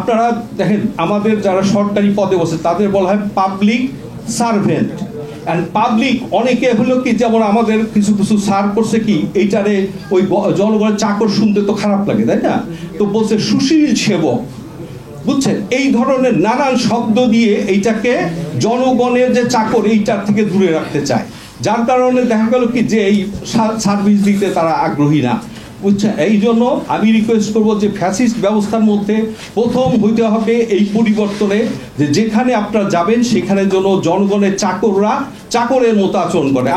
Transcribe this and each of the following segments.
আপনারা দেখেন আমাদের যারা সরকারি পদে বসে তাদের বলা হয় পাবলিক সার্ভেন্ট, অ্যান্ড পাবলিক অনেকে হলো কি, যেমন আমাদের কিছু কিছু সার করছে কি এইটারে ওই জনগণের চাকর শুনতে তো খারাপ লাগে, তাই না? তো বলছে সুশীল সেবক, বুঝছেন? এই ধরনের নানান শব্দ দিয়ে এইটাকে জনগণের যে চাকর এইটার থেকে দূরে রাখতে চায়, যার কারণে দেখা গেল কি যে এই সার্ভিস দিতে তারা আগ্রহী না, বুঝছেন? এই জন্য আমি রিকোয়েস্ট করবো যে ফ্যাসিস্ট ব্যবস্থার মধ্যে প্রথম হইতে হবে এই পরিবর্তনে, যে যেখানে আপনারা যাবেন সেখানে যেন জনগণের চাকররা চাকরের মতো আচরণ করে।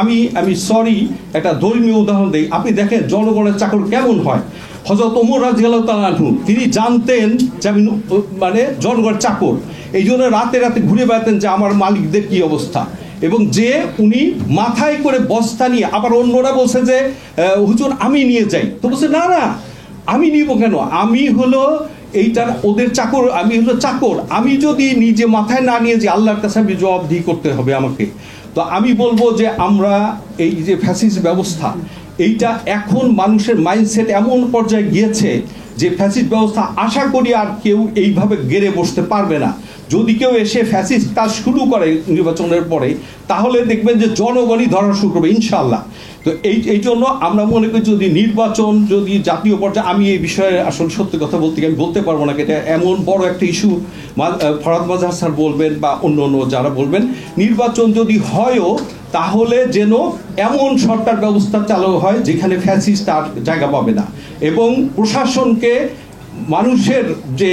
আমি সরি একটা ধর্মীয় উদাহরণ দিই। আপনি দেখেন জনগণের চাকর কেমন হয়। হযরত ওমর রাদিয়াল্লাহু তাআলা আনহু তিনি জানতেন যে আমি মানে জনগণের চাকর, এই জন্য রাতে রাতে ঘুরে বেড়াতেন যে আমার মালিকদের কি অবস্থা, এবং যে উনি মাথায় করে বস্তা নিয়ে, আবার অন্যরা বলছে যে হুজুর আমি নিয়ে যাই, তো বলছে না না আমি নিব কেন, আমি হলো এইটার ওদের চাকর, আমি হলো চাকর, আমি যদি নিজে মাথায় না নিয়ে যে আল্লাহর কাছে আমি জবাবদিহি করতে হবে আমাকে। তো আমি বলবো যে আমরা এই যে ফ্যাসিস্ট ব্যবস্থা এইটা এখন মানুষের মাইন্ডসেট এমন পর্যায়ে গিয়েছে যে ফ্যাসিস্ট ব্যবস্থা আশা করি আর কেউ এইভাবে গেড়ে বসতে পারবে না। যদি কেউ এসে ফ্যাসিস্ট কাজ শুরু করে নির্বাচনের পরে, তাহলে দেখবেন যে জনগণই ধরা শুরু করবে ইনশাআল্লাহ। তো এই জন্য আমরা মনে করি যদি নির্বাচন যদি জাতীয় পর্যায়ে, আমি এই বিষয়ে আসলে সত্যি কথা বলতে আমি বলতে পারবো না, এটা এমন বড় একটা ইস্যু, ফরহাদ মাজহার স্যার বলবেন বা অন্য অন্য যারা বলবেন, নির্বাচন যদি হয়ও তাহলে যেন এমন সরকার ব্যবস্থা চালু হয় যেখানে ফ্যাসিস্ট আর জায়গা পাবে না, এবং প্রশাসনকে মানুষের যে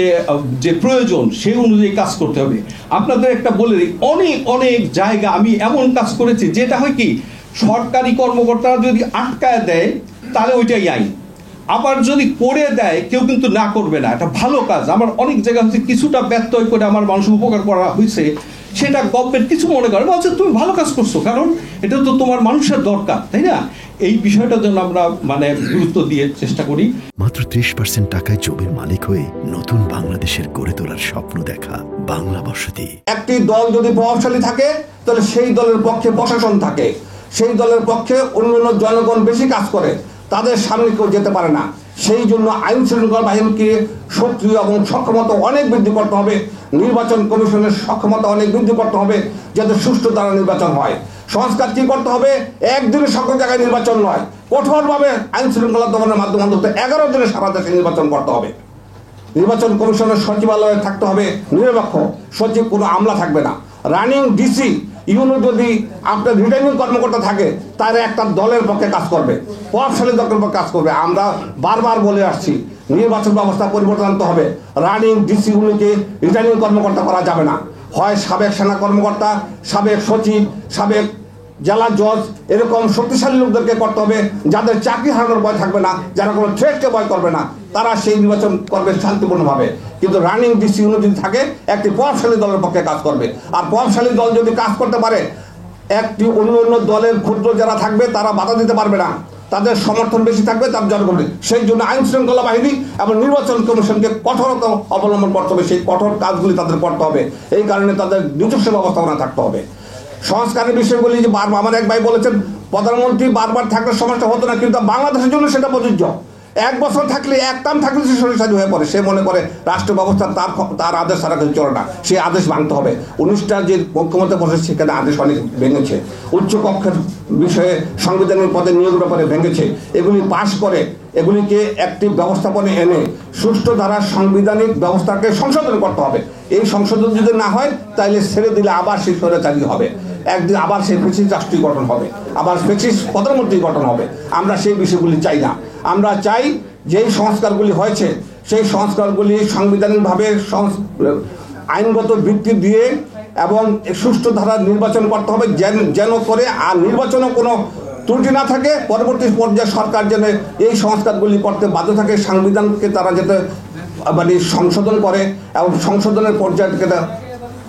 যে প্রয়োজন সেই অনুযায়ী কাজ করতে হবে। আপনাদের একটা বলে দিই, অনেক অনেক জায়গা আমি এমন কাজ করেছি যেটা হয় কি সরকারি কর্মকর্তারা যদি আটকায় দেয় তাহলে ওইটাই আইন, আবার যদি করে দেয় কেউ কিন্তু না করবে না, এটা ভালো কাজ। আমার অনেক জায়গা হচ্ছে কিছুটা ব্যত্যয় করে আমার মানুষের উপকার করা হয়েছে, সেটা গভর্নমেন্ট কিছু মনে করে বলছে তুমি ভালো কাজ করছো, কারণ এটা তো তোমার মানুষের দরকার, তাই না? এই বিষয়টার জন্য আমরা মানে গুরুত্ব দিয়ে চেষ্টা করি। মাত্র 30% টাকায় জমির মালিক হয়ে নতুন বাংলাদেশের গড়ে তোলার স্বপ্ন দেখা বাংলা বসতি। একটি দল যদি প্রভাবশালী থাকে তাহলে সেই দলের পক্ষে প্রশাসন থাকে, সেই দলের পক্ষে অন্যান্য জনগণ বেশি কাজ করে, তাদের সামনে কেউ যেতে পারে না। সেই জন্য আইন শৃঙ্খলা বাহিনীকে সক্রিয় এবং সক্ষমতা অনেক বৃদ্ধি করতে হবে, নির্বাচন কমিশনের সক্ষমতা অনেক বৃদ্ধি করতে হবে যাতে সুষ্ঠু দ্বারা নির্বাচন হয়। সংস্কার কি করতে হবে, একদিনে সকল জায়গায় নির্বাচন নয়, কঠোরভাবে আইন শৃঙ্খলা দমনের মাধ্যমে অন্তত 11 দিনে সারা দেশে নির্বাচন করতে হবে। নির্বাচন কমিশনের সচিবালয়ে থাকতে হবে নিরপেক্ষ সচিব, কোনো আমলা থাকবে না। রানিং ডিসি ইউনো যদি আপনার রিটার্নিং কর্মকর্তা থাকে তারা একটা দলের পক্ষে কাজ করবে, প্রভাবশালী দলের পক্ষে কাজ করবে। আমরা বারবার বলে আসছি নির্বাচন ব্যবস্থা পরিবর্তন আনতে হবে। রানিং ডিসি ইউনোকে রিটার্নিং কর্মকর্তা করা যাবে না, হয় সাবেক সেনা কর্মকর্তা, সাবেক সচিব, সাবেক জেলা জজ, এরকম শক্তিশালী লোকদেরকে করতে হবে যাদের চাকরি হারানোর ভয় থাকবে না, যারা কোনো থ্রেটকে ভয় করবে না, তারা সেই নির্বাচন করবে শান্তিপূর্ণভাবে। কিন্তু রানিং ডিসি ইউনো যদি থাকে একটি প্রভাবশালী দলের পক্ষে কাজ করবে, আর প্রভাবশালী দল যদি কাজ করতে পারে একটি অন্য অন্য দলের ক্ষুদ্র যারা থাকবে তারা বাধা দিতে পারবে না, তাদের সমর্থন বেশি থাকবে তার জনগণের। সেই জন্য আইন শৃঙ্খলা বাহিনী এবং নির্বাচন কমিশনকে কঠোরতা অবলম্বন করতে হবে, সেই কঠোর কাজগুলি তাদের করতে হবে। এই কারণে তাদের নিজস্ব ব্যবস্থাপনা থাকতে হবে। সংস্কারের বিষয়গুলি যে বারবার আমার এক ভাই বলেছেন প্রধানমন্ত্রী বারবার থাকলে সমস্যা হতো না, কিন্তু বাংলাদেশের জন্য সেটা প্রযোজ্য। 1 বছর থাকলে, এক টার্ম থাকলে সে শক্তিশালী হয়ে পড়ে, সে মনে করে রাষ্ট্র ব্যবস্থা তার আদেশ ছাড়া কিছু চলে না, সেই আদেশ ভাঙতে হবে। 19টা যে মুখ্যমন্ত্রী বসেছে সেখানে আদেশ অনেক ভেঙেছে, উচ্চ কক্ষের বিষয়ে সাংবিধানিক পদে নিয়োগের ব্যাপারে ভেঙেছে। এগুলি পাশ করে এগুলিকে একটি ব্যবস্থাপনা এনে সুষ্ঠু ধারা সাংবিধানিক ব্যবস্থাকে সংশোধন করতে হবে। এই সংশোধন যদি না হয় তাহলে ছেড়ে দিলে আবার সেই স্বৈরাচারী হবে, একদিন আবার সেই ফ্যাসিস্ট রাষ্ট্রীয় গঠন হবে, আবার ফ্যাসিস্ট প্রধানমন্ত্রী গঠন হবে। আমরা সেই বিষয়গুলি চাই না। আমরা চাই যেই সংস্কারগুলি হয়েছে সেই সংস্কারগুলি সাংবিধানিকভাবে আইনগত ভিত্তি দিয়ে এবং সুষ্ঠু ধারা নির্বাচন করতে হবে, যেন করে আর নির্বাচনও কোনো ত্রুটি না থাকে। পরবর্তী পর্যায়ে সরকার যেন এই সংস্কারগুলি করতে বাধ্য থাকে, সংবিধানকে তারা যাতে মানে সংশোধন করে এবং সংশোধনের পর্যায়কে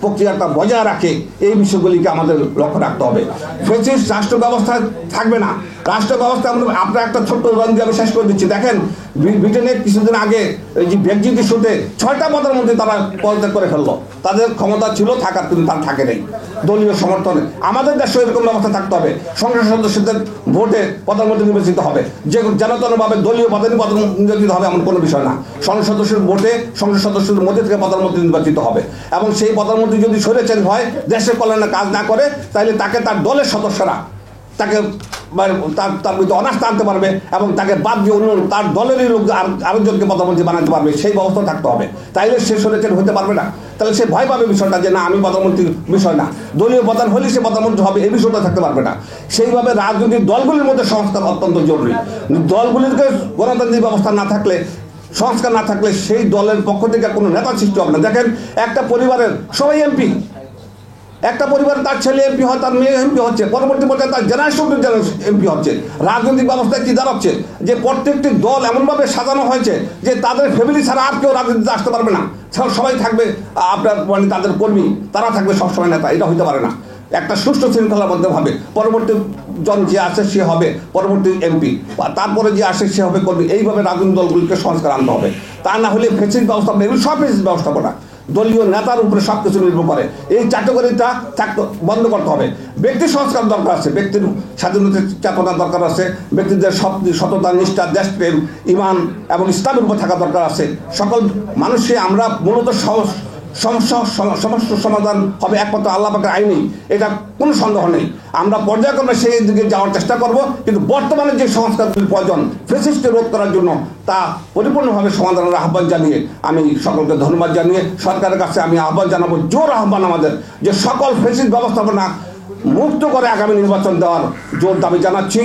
প্রক্রিয়াটা বজায় রাখে, এই বিষয়গুলিকে আমাদের লক্ষ্য রাখতে হবে। ফ্যাসিস্ট রাষ্ট্র ব্যবস্থা থাকবে না, রাষ্ট্র ব্যবস্থা আপনার একটা ছোট্ট উদাহরণ দিয়ে আমি শেষ করে দিচ্ছি। দেখেন ব্রিটেনে কিছুদিন আগে এই যে ব্রেক্সিট ইস্যুতে 6টা প্রধানমন্ত্রী তারা পদত্যাগ করে ফেললো। তাদের ক্ষমতা ছিল থাকার, কিন্তু তার থাকে নেই দলীয় সমর্থনে। আমাদের দেশে এরকম ব্যবস্থা থাকতে হবে, সংসদ সদস্যদের ভোটে প্রধানমন্ত্রী নির্বাচিত হবে, যে যেন তেনভাবে দলীয় পদে নির্বাচিত হবে এমন কোনো বিষয় না। সংসদ সদস্যের ভোটে সংসদ সদস্যদের মধ্যে থেকে প্রধানমন্ত্রী নির্বাচিত হবে, এবং সেই প্রধানমন্ত্রী যদি স্বৈরাচারী হয়, দেশের কল্যাণে কাজ না করে, তাহলে তাকে তার দলের সদস্যরা তাকে তার বিরুদ্ধে অনাস্থা আনতে পারবে, এবং তাকে বাদ দিয়ে অন্য তার দলেরই লোক আরেকজনকে প্রধানমন্ত্রী বানাতে পারবে, সেই ব্যবস্থা থাকতে হবে। তাইলে সে স্বৈরাচারী হতে পারবে না। তাহলে সে ভয় পাবে বিষয়টা যে না, আমি প্রধানমন্ত্রীর বিষয় না, দলীয় প্রধান হলে সে প্রধানমন্ত্রী হবে, এই বিষয়টা থাকতে পারবে না। সেইভাবে রাজনৈতিক দলগুলির মধ্যে সংস্কার অত্যন্ত জরুরি। দলগুলিকে গণতান্ত্রিক ব্যবস্থা না থাকলে, সংস্কার না থাকলে, সেই দলের পক্ষ থেকে কোনো নেতা সৃষ্টি হবে না। দেখেন, একটা পরিবারের সবাই এমপি, একটা পরিবারে তার ছেলে এমপি হয়, তার মেয়ে এমপি হচ্ছে, পরবর্তী পর্যায়ে তার জেনারেশন এমপি হচ্ছে। রাজনৈতিক ব্যবস্থায় কি দাঁড়াচ্ছে যে প্রত্যেকটি দল এমনভাবে সাজানো হয়েছে যে তাদের ফ্যামিলি ছাড়া আর কেউ রাজনীতিতে আসতে পারবে না, সবাই থাকবে আপনার মানে তাদের কর্মী, তারা থাকবে সবসময় নেতা। এটা হইতে পারে না। একটা সুষ্ঠু শৃঙ্খলার মধ্যে হবে, পরবর্তী জন যে আসে সে হবে পরবর্তী এমপি, তারপরে যে আসে সে হবে কর্মী। এইভাবে রাজনৈতিক দলগুলিকে সংস্কার আনতে হবে। তা না হলে ফেসিলিটি ব্যবস্থাপনা, এগুলো সব ফেসিলিটি ব্যবস্থাপনা দলীয় নেতার উপরে সব কিছু নির্ভর করে। এই ক্যাটাগরিটা বন্ধ করতে হবে। ব্যক্তি সংস্কার দরকার আছে, ব্যক্তির স্বাধীনতার চেতনা দরকার আছে, ব্যক্তিদের সততা, নিষ্ঠা, দেশপ্রেম, ইমান এবং ইসলামের উপর থাকা দরকার আছে। সকল মানুষে আমরা মূলত সমস্যার সমাধান হবে একমাত্র আল্লাহ পাকের আইনেই, এটা কোনো সন্দেহ নেই। আমরা পর্যায়ক্রমে সেই দিকে যাওয়ার চেষ্টা করব, কিন্তু বর্তমানে যে সংস্কারগুলির প্রয়োজন ফ্যাসিস্টকে রোধ করার জন্য, তা পরিপূর্ণভাবে সমাধানের আহ্বান জানিয়ে আমি সকলকে ধন্যবাদ জানিয়ে সরকারের কাছে আমি আহ্বান জানাবো, জোর আহ্বান আমাদের, যে সকল ফ্যাসিস্ট ব্যবস্থাপনা মুক্ত করে আগামী নির্বাচন দেওয়ার জোর দাবি জানাচ্ছি।